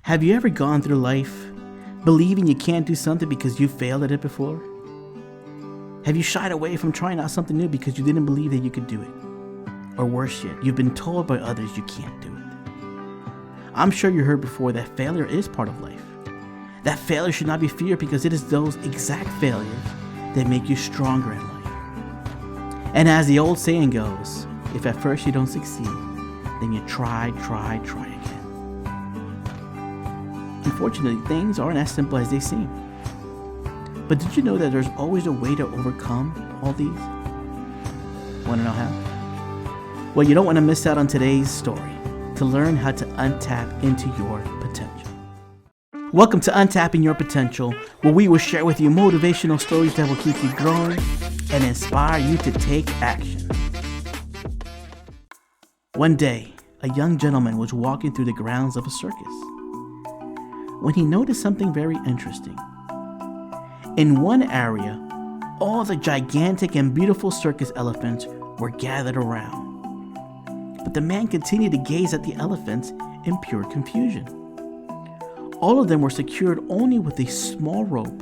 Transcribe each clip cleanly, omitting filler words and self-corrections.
Have you ever gone through life believing you can't do something because you failed at it before? Have you shied away from trying out something new because you didn't believe that you could do it? Or worse yet, you've been told by others you can't do it. I'm sure you heard before that failure is part of life. That failure should not be feared because it is those exact failures that make you stronger in life. And as the old saying goes, if at first you don't succeed, then you try again. Unfortunately, things aren't as simple as they seem. But did you know that there's always a way to overcome all these? Want to know how? Well, you don't want to miss out on today's story to learn how to untap into your potential. Welcome to Untapping Your Potential, where we will share with you motivational stories that will keep you growing and inspire you to take action. One day, a young gentleman was walking through the grounds of a circus when he noticed something very interesting. In one area, all the gigantic and beautiful circus elephants were gathered around. But the man continued to gaze at the elephants in pure confusion. All of them were secured only with a small rope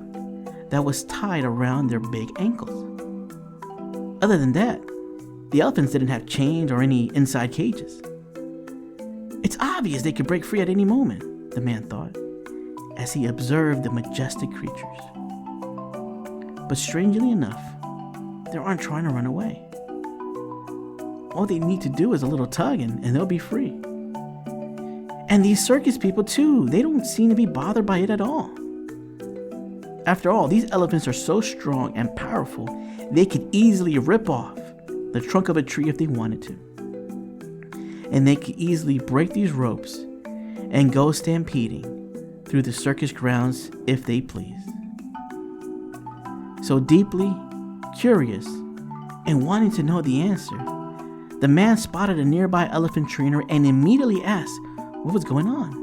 that was tied around their big ankles. Other than that, the elephants didn't have chains or any inside cages. It's obvious they could break free at any moment, the man thought, as he observed the majestic creatures. But strangely enough, they aren't trying to run away. All they need to do is a little tug and they'll be free. And these circus people too, they don't seem to be bothered by it at all. After all, these elephants are so strong and powerful, they could easily rip off the trunk of a tree if they wanted to. And they could easily break these ropes and go stampeding through the circus grounds if they please. So deeply curious and wanting to know the answer, the man spotted a nearby elephant trainer and immediately asked what was going on.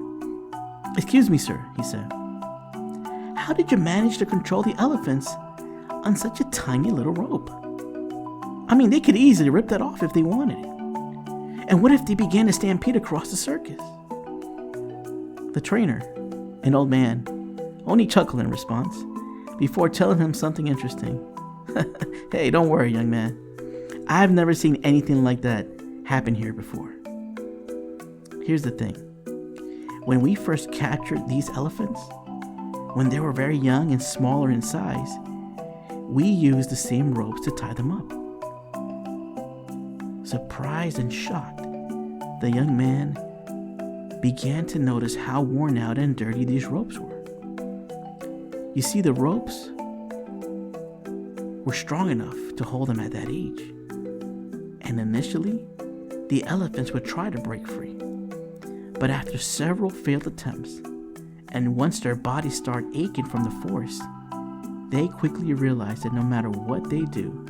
"Excuse me, sir," he said. "How did you manage to control the elephants on such a tiny little rope? I mean, they could easily rip that off if they wanted it. And what if they began to stampede across the circus?" The trainer, an old man, only chuckled in response before telling him something interesting. "Hey, don't worry, young man. I've never seen anything like that happen here before. Here's the thing. When we first captured these elephants, when they were very young and smaller in size, we used the same ropes to tie them up." Surprised and shocked, the young man began to notice how worn out and dirty these ropes were. You see, the ropes were strong enough to hold them at that age. And initially, the elephants would try to break free. But after several failed attempts, and once their bodies start aching from the force, they quickly realize that no matter what they do,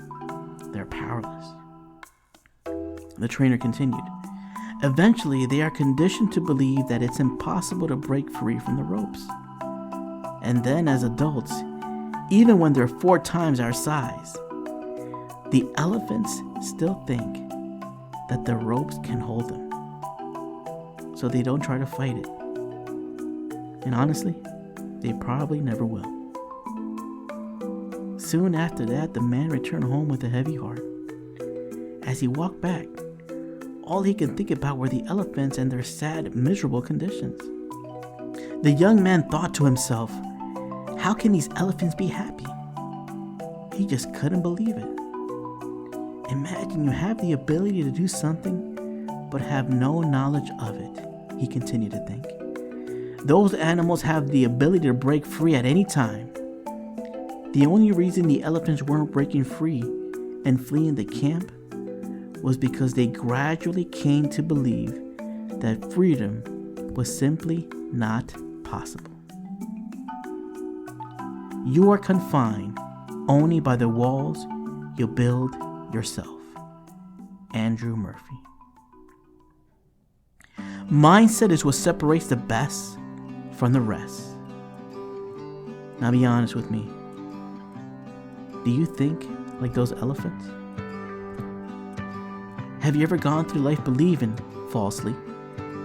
they're powerless. The trainer continued, "Eventually, they are conditioned to believe that it's impossible to break free from the ropes. And then as adults, even when they're 4 times our size, the elephants still think that the ropes can hold them. So they don't try to fight it. And honestly, they probably never will." Soon after that, the man returned home with a heavy heart. As he walked back, all he could think about were the elephants and their sad, miserable conditions. The young man thought to himself, how can these elephants be happy? He just couldn't believe it. Imagine you have the ability to do something, but have no knowledge of it, he continued to think. Those animals have the ability to break free at any time. The only reason the elephants weren't breaking free and fleeing the camp was because they gradually came to believe that freedom was simply not possible. You are confined only by the walls you build yourself. Andrew Murphy. Mindset is what separates the best from the rest. Now be honest with me. Do you think like those elephants? Have you ever gone through life believing, falsely,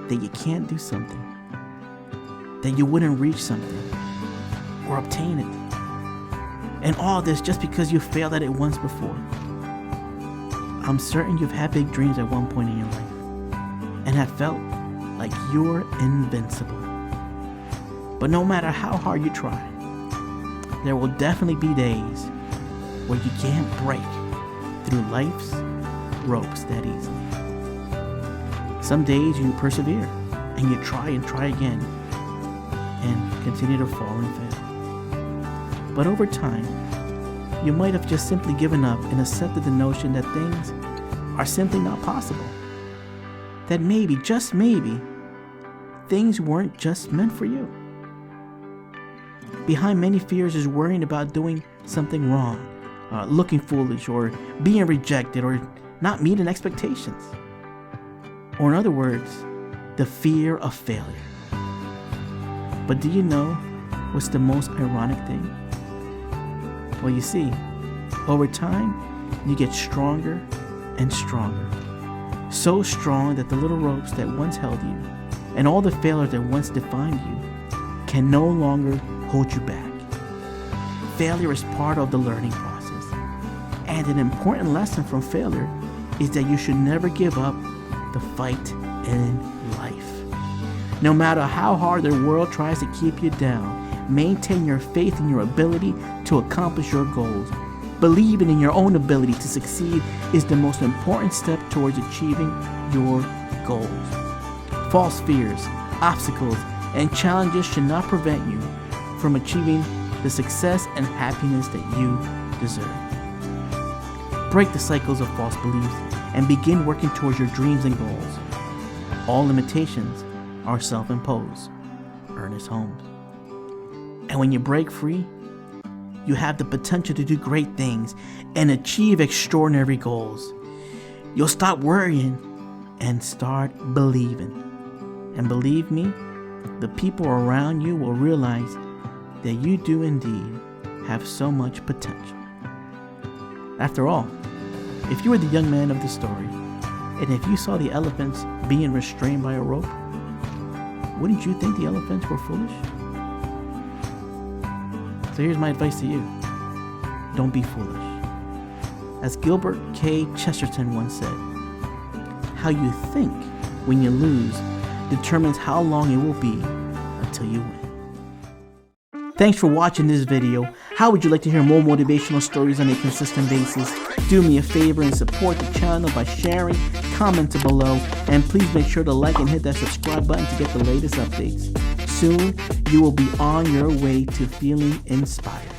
that you can't do something? that you wouldn't reach something or obtain it. And all this just because you failed at it once before. I'm certain you've had big dreams at one point in your life and have felt like you're invincible. But no matter how hard you try, there will definitely be days where you can't break through life's ropes that easily. Some days you persevere and you try and try again and continue to fall and fail. But over time, you might have just simply given up and accepted the notion that things are simply not possible. That maybe, just maybe, things weren't just meant for you. Behind many fears is worrying about doing something wrong, looking foolish, or being rejected, or not meeting expectations. Or in other words, the fear of failure. But do you know what's the most ironic thing? Well, you see, over time, you get stronger and stronger. So strong that the little ropes that once held you and all the failures that once defined you can no longer hold you back. Failure is part of the learning process. And an important lesson from failure is that you should never give up the fight in life. No matter how hard the world tries to keep you down, maintain your faith in your ability to accomplish your goals. Believing in your own ability to succeed is the most important step towards achieving your goals. False fears, obstacles, and challenges should not prevent you from achieving the success and happiness that you deserve. Break the cycles of false beliefs and begin working towards your dreams and goals. All limitations are self-imposed. Ernest Holmes. And when you break free, you have the potential to do great things and achieve extraordinary goals. You'll stop worrying and start believing. And believe me, the people around you will realize that you do indeed have so much potential. After all, if you were the young man of the story, and if you saw the elephants being restrained by a rope, wouldn't you think the elephants were foolish? So here's my advice to you. Don't be foolish. As Gilbert K. Chesterton once said, how you think when you lose determines how long it will be until you win. Thanks for watching this video. How would you like to hear more motivational stories on a consistent basis? Do me a favor and support the channel by sharing, commenting below, and please make sure to like and hit that subscribe button to get the latest updates. Soon, you will be on your way to feeling inspired.